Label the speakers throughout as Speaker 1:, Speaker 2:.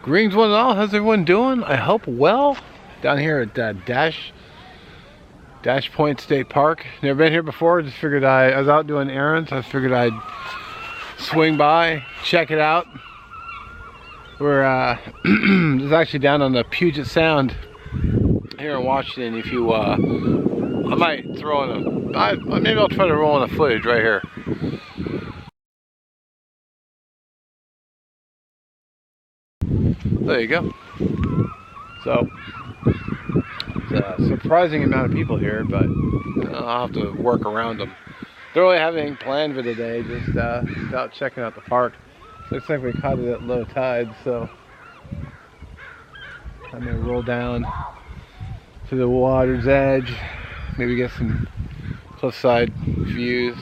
Speaker 1: Greetings one and all, how's everyone doing? I hope well. Down here at Dashpoint State Park. Never been here before, just figured I was out doing errands. I figured I'd swing by, check it out. We're it's actually down on the Puget Sound here in Washington. If you, I might throw in maybe I'll try to roll in the footage right here. There you go. So, it's a surprising amount of people here, but I'll have to work around them. Don't really have anything planned for the day, just out checking out the park. Looks like we caught it at low tide, so I'm gonna roll down to the water's edge, maybe get some cliffside views.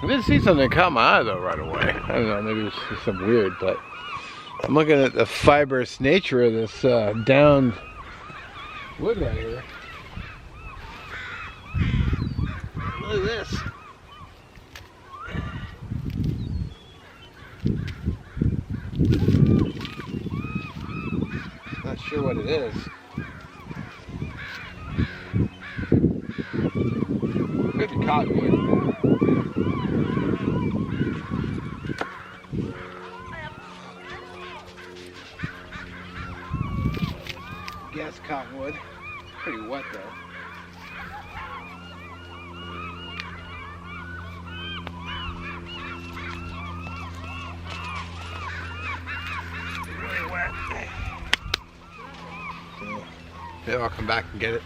Speaker 1: I did see something that caught my eye though right away. I don't know, maybe it's just something weird, but I'm looking at the fibrous nature of this downed wood right here. Look at this. Not sure what it is. Could be cottonwood. Guess cottonwood. Pretty wet though. Really wet. So, maybe I'll come back and get it.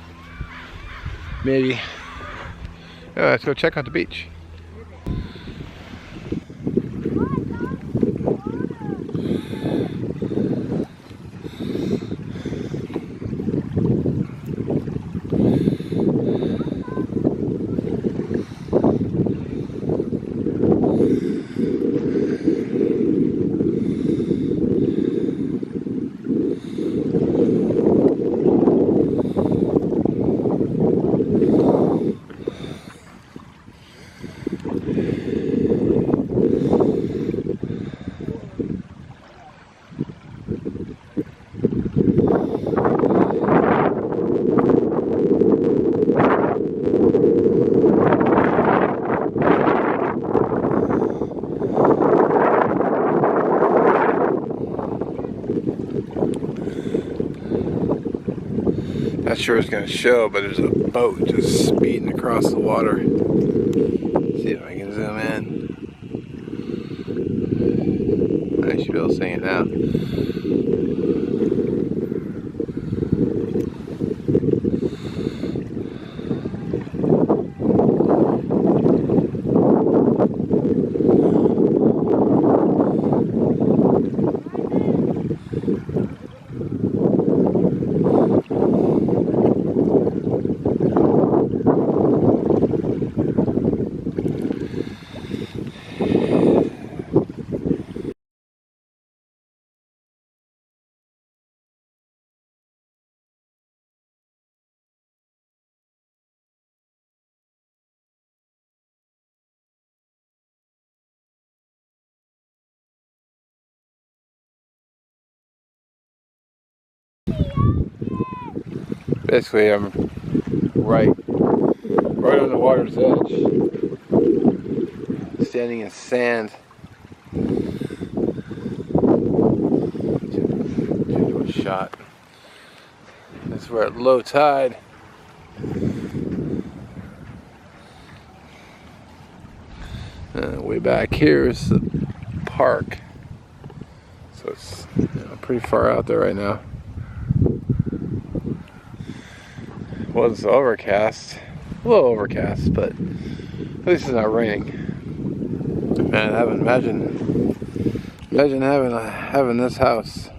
Speaker 1: Maybe. Let's go check out the beach. Not sure it's going to show, but there's a boat just speeding across the water. Let's see if I can zoom in. I should be able to see it now. Basically, I'm right on the water's edge, standing in sand. Do a shot. This we're at low tide. Way back here is the park, so it's pretty far out there right now. Well, it's overcast, a little overcast, but at least it's not raining. Man, I haven't imagine having this house.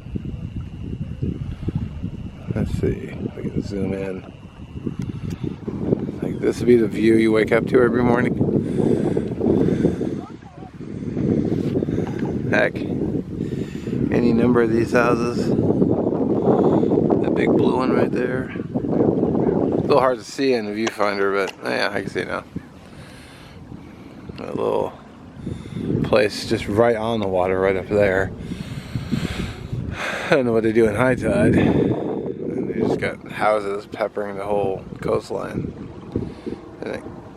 Speaker 1: Let's see, we can zoom in. Like this would be the view you wake up to every morning. Heck, any number of these houses. That big blue one right there. A little hard to see in the viewfinder, but yeah, I can see it now. A little place just right on the water, right up there. I don't know what they do in high tide. And they just got houses peppering the whole coastline. And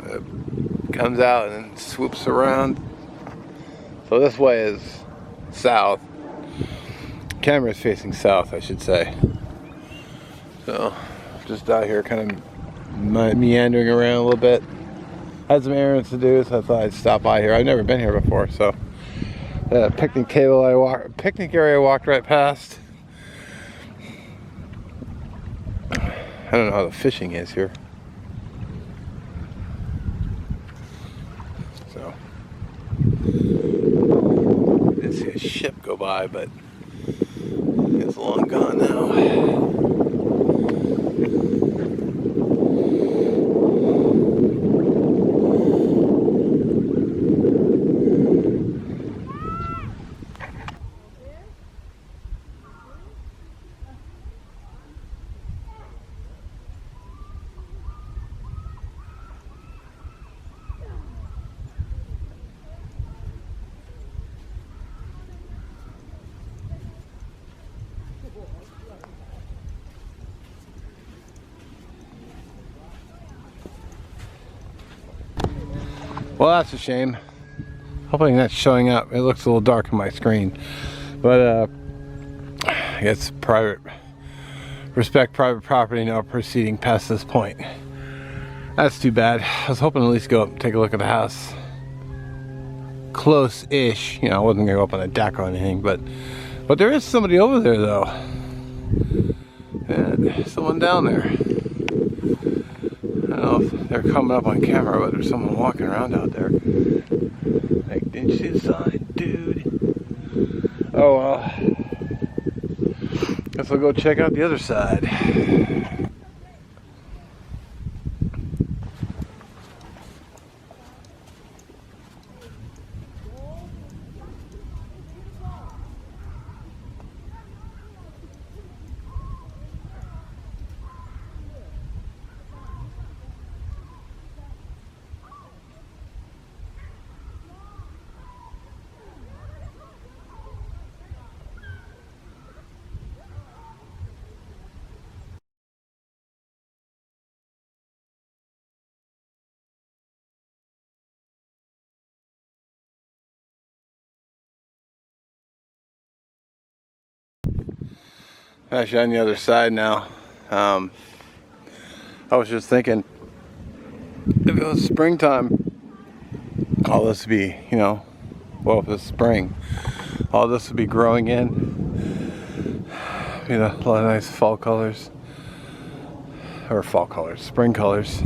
Speaker 1: it comes out and then swoops around. So this way is south. Camera is facing south, I should say. So just out here kind of meandering around a little bit. Had some errands to do, so I thought I'd stop by here. I've never been here before, so picnic area I walked right past. I don't know how the fishing is here. So I did see a ship go by, but it's long gone now. Well, that's a shame. Hopefully that's showing up. It looks a little dark on my screen. But I guess respect private property, no proceeding past this point. That's too bad. I was hoping to at least go up and take a look at the house. Close-ish. You know, I wasn't gonna go up on a deck or anything, but there is somebody over there though. And someone down there. I don't know if they're coming up on camera, but there's someone walking around out there. Like, didn't you see the sign, dude? Oh well. Guess I'll go check out the other side. Actually, on the other side now. I was just thinking, if it was springtime, all this would be, you know, well, if it's spring, all this would be growing in. You know, a lot of nice fall colors. Or fall colors, spring colors.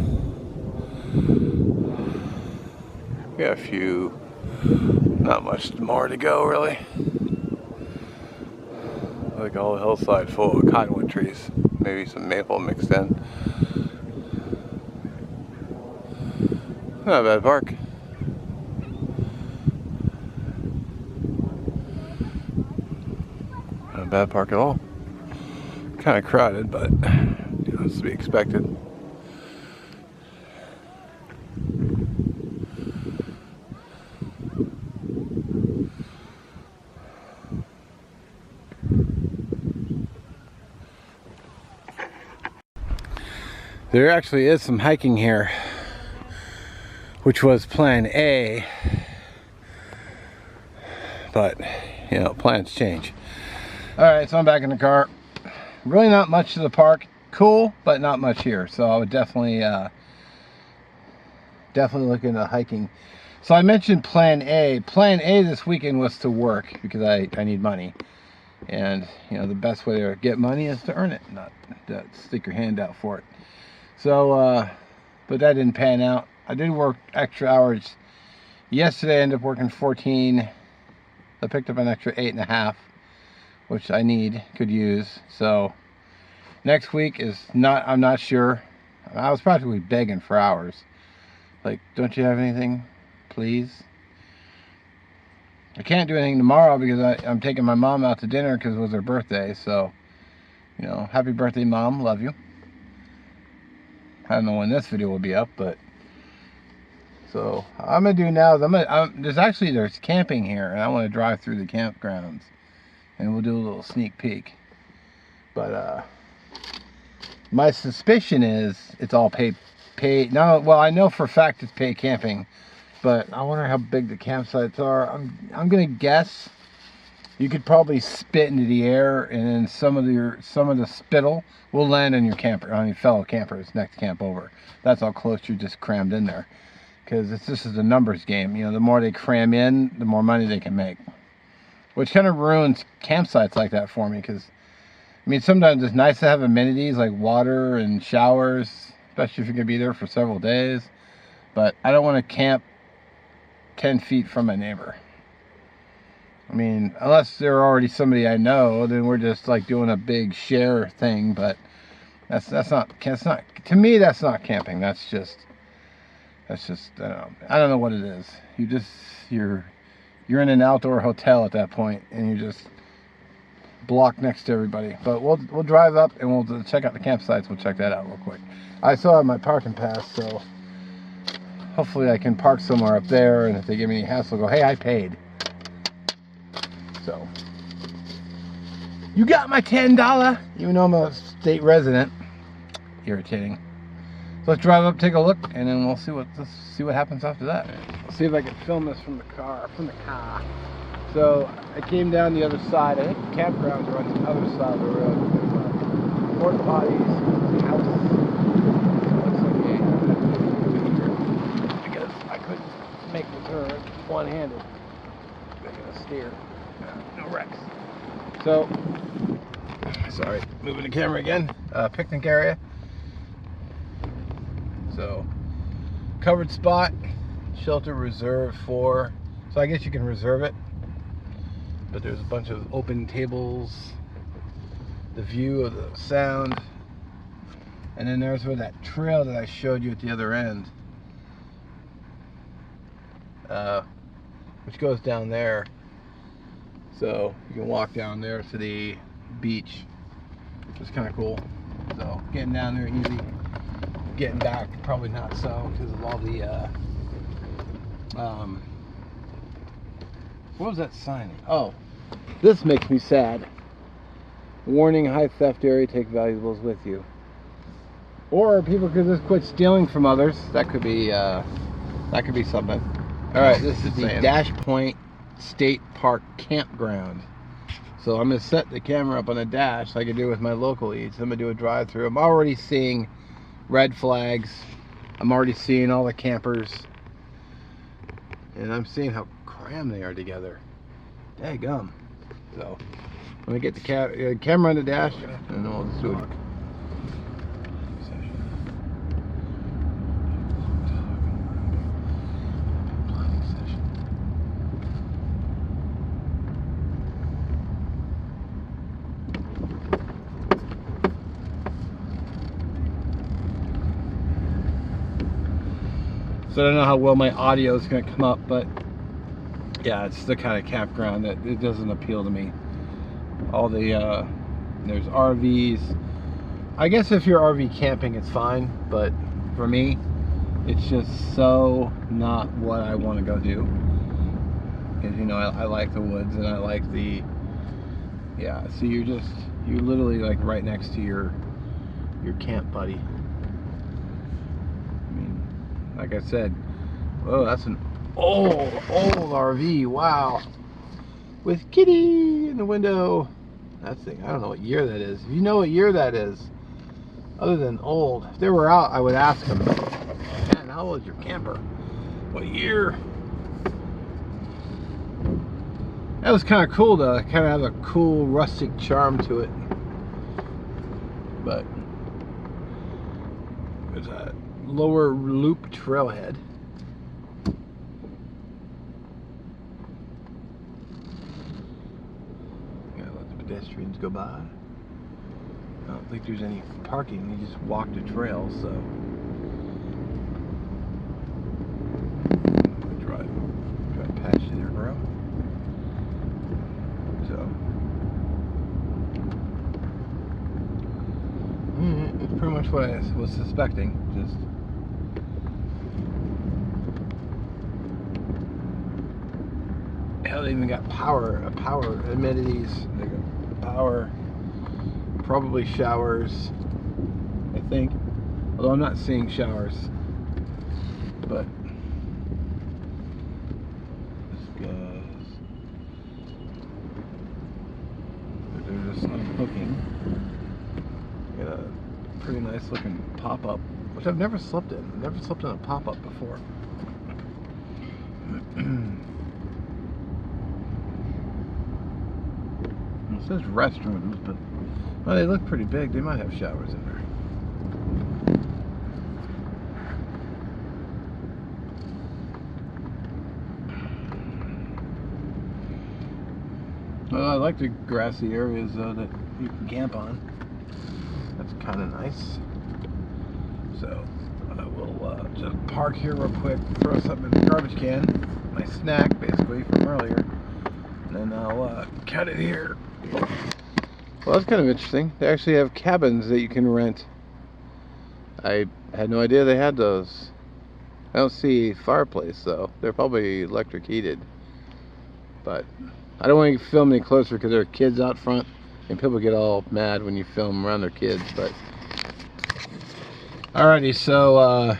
Speaker 1: We got a few, not much more to go, really. Like a whole hillside full of cottonwood trees, maybe some maple mixed in. Not a bad park. Not a bad park at all. Kind of crowded, but you know, it's to be expected. There actually is some hiking here, which was plan A, but you know, plans change. Alright, so I'm back in the car. Really not much to the park. Cool, but not much here. So I would definitely look into hiking. So I mentioned plan A. Plan A this weekend was to work because I need money. And you know, the best way to get money is to earn it, not to stick your hand out for it. So, but that didn't pan out. I did work extra hours. Yesterday I ended up working 14. I picked up an extra 8.5, which I could use. So next week is not, I'm not sure. I was practically begging for hours. Like, don't you have anything, please? I can't do anything tomorrow because I'm taking my mom out to dinner because it was her birthday. So, you know, happy birthday, Mom. Love you. I don't know when this video will be up, but so I'm gonna do now is there's camping here, and I want to drive through the campgrounds and we'll do a little sneak peek. But my suspicion is it's all paid. No, well, I know for a fact it's paid camping, but I wonder how big the campsites are. I'm gonna guess you could probably spit into the air, and then some of the spittle will land on your camper, on your fellow campers next camp over. That's how close you're just crammed in there, because this is a numbers game. You know, the more they cram in, the more money they can make, which kind of ruins campsites like that for me. Because I mean, sometimes it's nice to have amenities like water and showers, especially if you're gonna be there for several days. But I don't want to camp 10 feet from my neighbor. I mean, unless they're already somebody I know, then we're just like doing a big share thing. But that's not to me. That's not camping. That's just I don't know what it is. You're in an outdoor hotel at that point, and you're just blocked next to everybody. But we'll drive up and we'll check out the campsites. We'll check that out real quick. I still have my parking pass, so hopefully I can park somewhere up there. And if they give me any hassle, I'll go, hey, I paid. So, you got my $10, even though I'm a state resident. Irritating. So let's drive up, take a look, and then we'll see what happens after that. Let's see if I can film this from the car. So I came down the other side. I think the campgrounds are on the other side of the road. There's porta potties, house. Looks like because I couldn't make the turn one-handed. I'm gonna steer. No wrecks. So, sorry, moving the camera again. Picnic area. So, covered spot, shelter reserved for. So I guess you can reserve it. But there's a bunch of open tables. The view of the sound. And then there's where that trail that I showed you at the other end. Which goes down there. So you can walk down there to the beach, which is kind of cool. So getting down there easy. Getting back probably not so, because of all the what was that sign? Oh, this makes me sad. Warning: high theft area. Take valuables with you. Or people could just quit stealing from others. That could be something. All right, this is the Dashpoint State Park Campground. So I'm gonna set the camera up on the dash like I do with my local eats. I'm gonna do a drive-through. I'm already seeing red flags. I'm already seeing all the campers, and I'm seeing how crammed they are together. Daggum. So I'm gonna get the camera on the dash, and then we'll just do it. So I don't know how well my audio is going to come up, but yeah, it's the kind of campground that it doesn't appeal to me. All the there's RVs. I guess if you're RV camping, it's fine, but for me, it's just so not what I want to go do. Because you know, I like the woods, and I like the So you're literally like right next to your camp buddy. Like I said, oh, that's an old RV. Wow, with kitty in the window. That thing, I don't know what year that is. If you know what year that is, other than old, if they were out, I would ask them, man, how old is your camper? What year? That was kind of cool to kind of have a cool rustic charm to it. But there's a lower loop trailhead. Gotta let the pedestrians go by. I don't think there's any parking. You just walk the trail, so drive past you there, bro. So it's pretty much what I was suspecting. Just hell, they even got power amenities. They got power, probably showers, I think. Although I'm not seeing showers. But this goes. They're just unhooking. Got a pretty nice looking pop-up, which I've never slept in. I've never slept in a pop-up before. It says restrooms, but well, they look pretty big. They might have showers in there. Well, I like the grassy areas that you can camp on. That's kind of nice. So I will just park here real quick, throw something in the garbage can, my snack basically from earlier, and then I'll cut it here. Well, that's kind of interesting. They actually have cabins that you can rent. I had no idea they had those. I don't see a fireplace though. They're probably electric heated. But I don't want to film any closer because there are kids out front and people get all mad when you film around their kids. But alrighty, so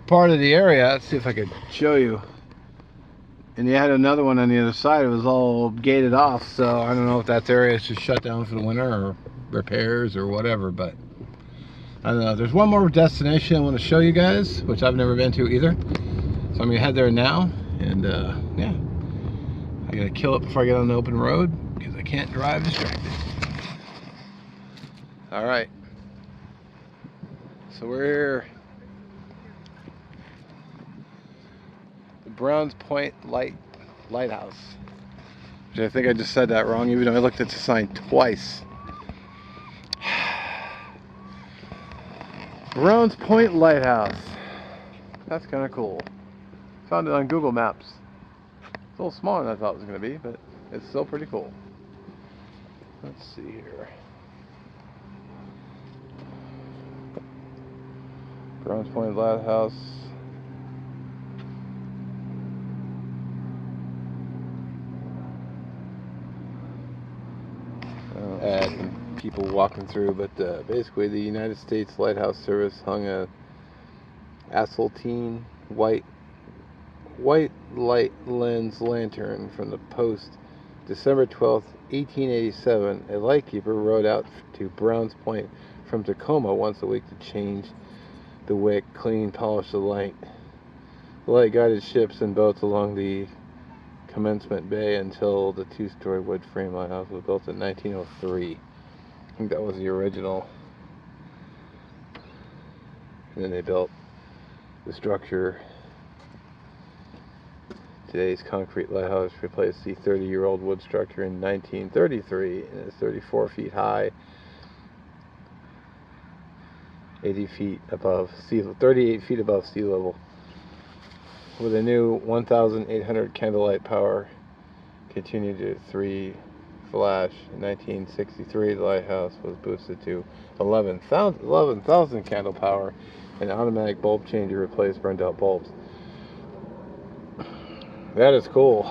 Speaker 1: part of the area, let's see if I could show you. And you had another one on the other side. It was all gated off, so I don't know if that area is just shut down for the winter or repairs or whatever, but I don't know. There's one more destination I want to show you guys, which I've never been to either. So I'm gonna head there now, and yeah, I gotta kill it before I get on the open road because I can't drive distracted. All right, so we're here. The Browns Point Lighthouse, which I think I just said that wrong, even though I looked at the sign twice. Browns Point Lighthouse. That's kind of cool. Found it on Google Maps. It's a little smaller than I thought it was going to be, but it's still pretty cool. Let's see here. Browns Point Lighthouse. Some people walking through, but basically the United States Lighthouse Service hung a asphaltene white light lens lantern from the post December 12th, 1887. A lightkeeper rode out to Browns Point from Tacoma once a week to change the wick, clean, polish the light. The light guided ships and boats along the Commencement Bay until the two-story wood frame lighthouse was built in 1903. I think that was the original. And then they built the structure. Today's concrete lighthouse replaced the 30-year-old wood structure in 1933 and is 34 feet high, 80 feet above sea level, 38 feet above sea level. With a new 1,800 candlelight power, continued to 3 flash. In 1963, the lighthouse was boosted to 11,000 candle power. An automatic bulb changer replaced burned out bulbs. That is cool.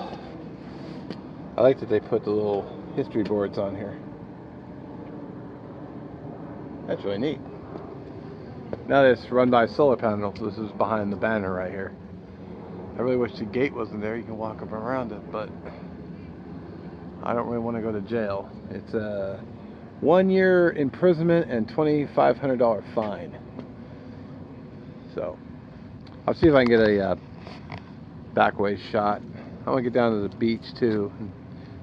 Speaker 1: I like that they put the little history boards on here. That's really neat. Now that it's run by solar panels, this is behind the banner right here. I really wish the gate wasn't there. You can walk up around it, but I don't really want to go to jail. It's a 1-year imprisonment and $2,500 fine. So I'll see if I can get a back way shot. I want to get down to the beach too and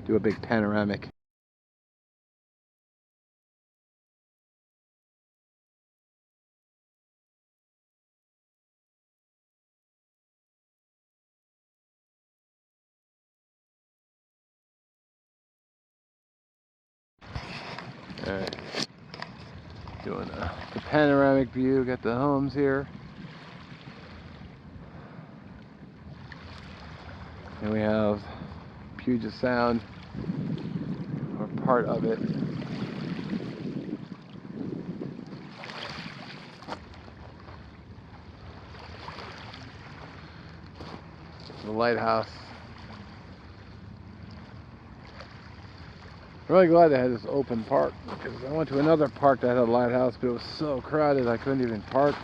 Speaker 1: do a big panoramic. Alright, doing the panoramic view. Got the homes here, and we have Puget Sound, or part of it. The lighthouse. really glad they had this open park, because I went to another park that had a lighthouse, but it was so crowded I couldn't even park,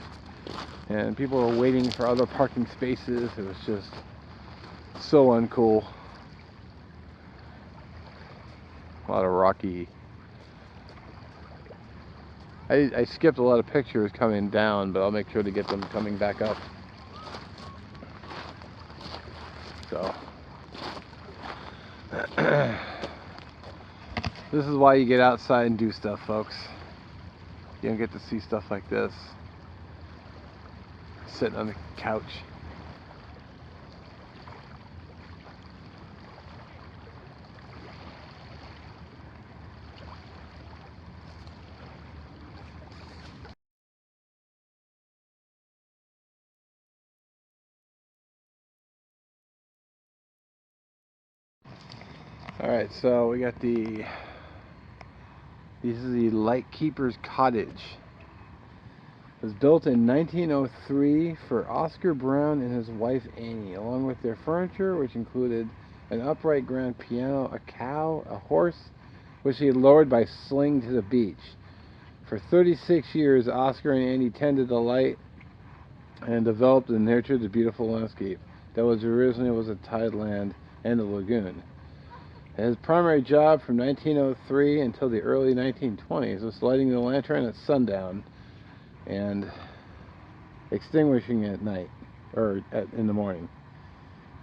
Speaker 1: and people were waiting for other parking spaces. It was just so uncool. A lot of rocky. I skipped a lot of pictures coming down, but I'll make sure to get them coming back up. So this is why you get outside and do stuff, folks. You don't get to see stuff like this sitting on the couch. Alright, so we got this is the Lightkeeper's Cottage. It was built in 1903 for Oscar Brown and his wife Annie, along with their furniture, which included an upright grand piano, a cow, a horse, which he had lowered by sling to the beach. For 36 years, Oscar and Annie tended the light and developed and nurtured the beautiful landscape that was originally a tideland and a lagoon. His primary job from 1903 until the early 1920s was lighting the lantern at sundown and extinguishing it at night, or in the morning.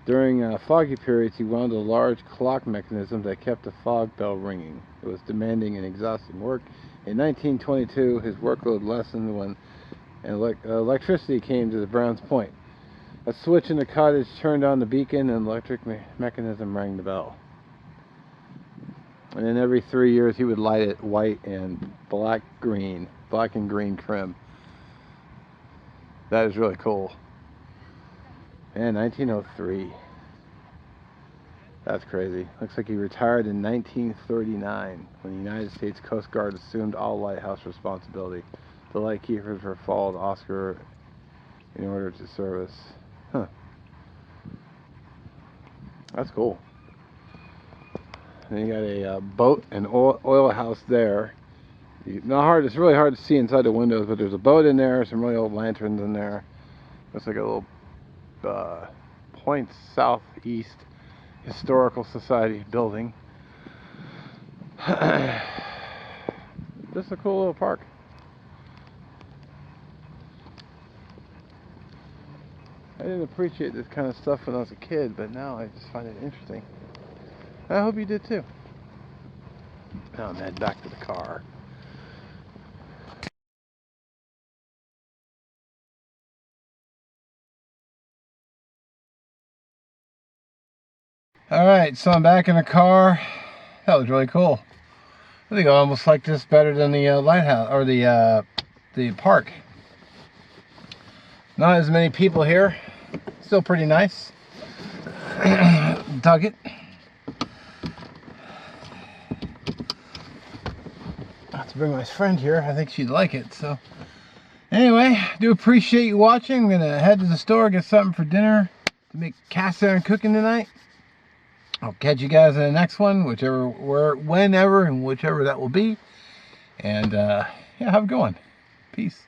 Speaker 1: During foggy periods, he wound a large clock mechanism that kept the fog bell ringing. It was demanding and exhausting work. In 1922, his workload lessened when electricity came to the Browns Point. A switch in the cottage turned on the beacon, and the electric mechanism rang the bell. And then every 3 years he would light it white and black and green trim. That is really cool. And 1903. That's crazy. Looks like he retired in 1939 when the United States Coast Guard assumed all lighthouse responsibility. The lightkeepers were followed Oscar in order to service. Huh. That's cool. And you got a boat and oil house there. It's really hard to see inside the windows, but there's a boat in there, some really old lanterns in there. Looks like a little Point Southeast Historical Society building. Just a cool little park. I didn't appreciate this kind of stuff when I was a kid, but now I just find it interesting. I hope you did too. Now I'm heading back to the car. Alright, so I'm back in the car. That was really cool. I think I almost like this better than the lighthouse, or the park. Not as many people here. Still pretty nice. Dug it. I have to bring my friend here. I think she'd like it. So anyway, I do appreciate you watching. I'm gonna head to the store, get something for dinner to make cast iron cooking tonight. I'll catch you guys in the next one, whenever and whichever that will be. And yeah, have a good one. Peace.